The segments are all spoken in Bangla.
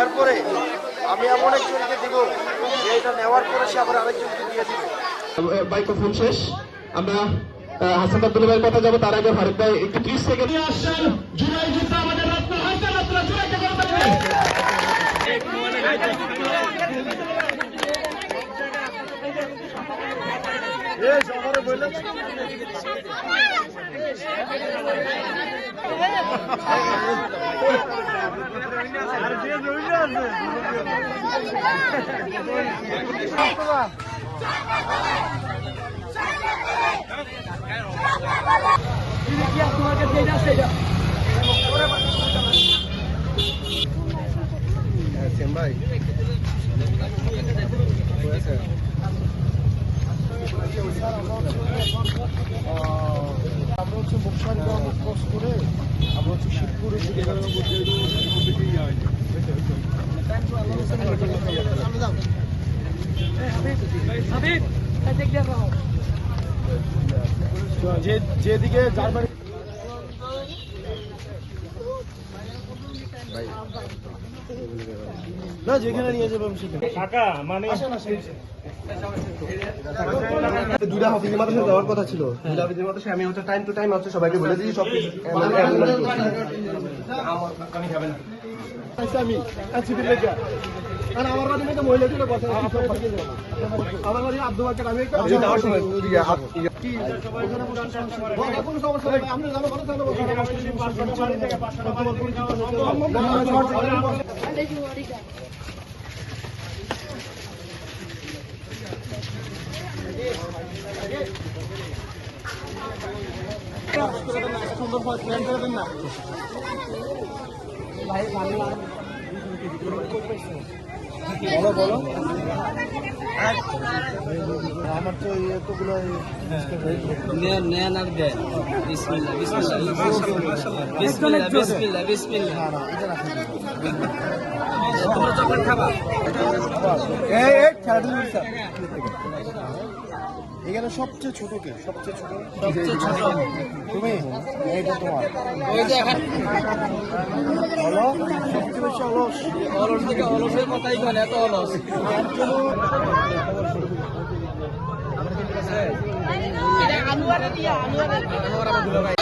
এরপরে আমি এমন একজনকে দিব যে এটা নেওয়ার পরে সে আবার আরেকজনকে দিয়ে দিবে। মাইক্রোফোন শেষ, আমরা হাসান আব্দুল ভাইয়ের কথা যাবো। তার আগে ফারুক ভাই একটু 30 সেকেন্ড আসছেন। জুলাই যুদ্ধ আমাদের রত্ন হাসান আপনারা জুলাইকে করে থাকবেন। এই সবারে বললাম আর যে জড়িয়ে আছে ভাই আমরা হচ্ছে মুখসারিগ্রাম ক্রস করে আমরা হচ্ছে শিবপুরের দিকে যেদিকে যার বাড়ি না যেখানে নিয়ে যাবো দুটা অফিসের মাদ্রাসা যাওয়ার কথা ছিল। দুটা অফিসের মাদ্রাসা আমি হচ্ছে টাইম টু টাইম হচ্ছে সবাইকে বলে দিয়েছি সব আমি আর আমার বাড়ি মেয়ে মহিলাটির কথা আমার বাড়ি আব্দুল বাকের আমি যাওয়ার সময় কোনো সমস্যা নেই আপনি যাবো কথা সুন্দর প্ল্যান করে দেন না ভাই ভালো বলো বলো আমার তো এতগুলো নেন আর দেন বিসমিল্লাহ বিসমিল্লাহ বিসমিল্লাহ বিসমিল্লাহ বিসমিল্লাহ তোমরা চকলেট খাবা এই খেলাধুলা এখানে সবচেয়ে ছোট কে সবচেয়ে ছোট তুমি এইটা তোমার ওই যে এখন বলো সবচেয়ে বেশি অলস অলস থেকে অলসের কথাই বলে এত অলস আনোয়ার দিয়া আনোয়ার আমার দুলা ভাই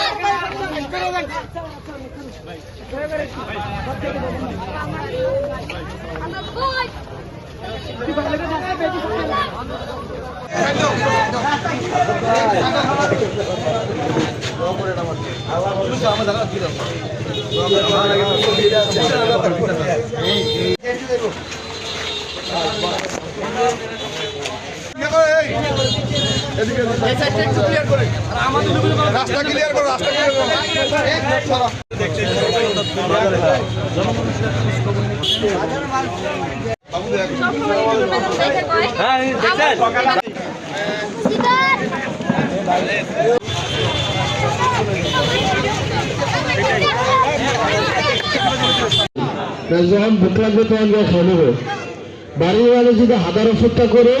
রাস্তা ক্লিয়ার করো রাস্তা ক্লিয়ার করো যখন ভুক লাগবে তখন যা খাবো বাড়ি বাড়ি যদি হাজার অপেক্ষা করে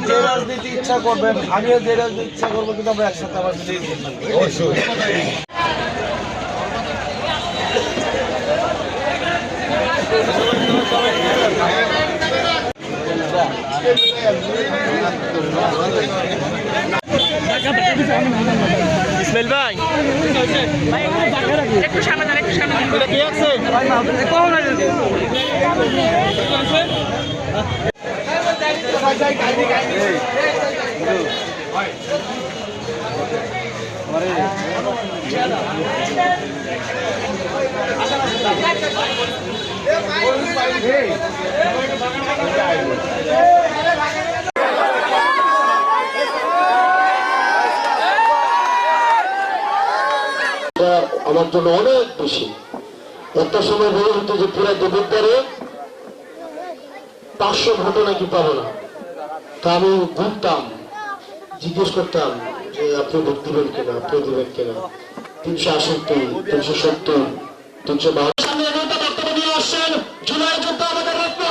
যে রাজনীতি ইচ্ছা করবেন আমিও যে রাজনীতি ইচ্ছা করবো কিন্তু আমরা একসাথে আবার ইসমাইল ভাই একটু সামনে যান একটু সামনে এটা কি আছে কোন আছে আমার জন্য অনেক বেশি একটা সময় বলে হতো যে পুরা দেবদ্বারে 500 ভোট নাকি পাবো না। তা আমি ঘুরতাম, জিজ্ঞেস করতাম যে আপনি ভোট দিবেন কিনা, আপনি দিবেন কিনা। 368, 370, 352 সামনে বক্তব্য নিয়ে আসছেন জুলাই যোদ্ধা আমাদের রত্ন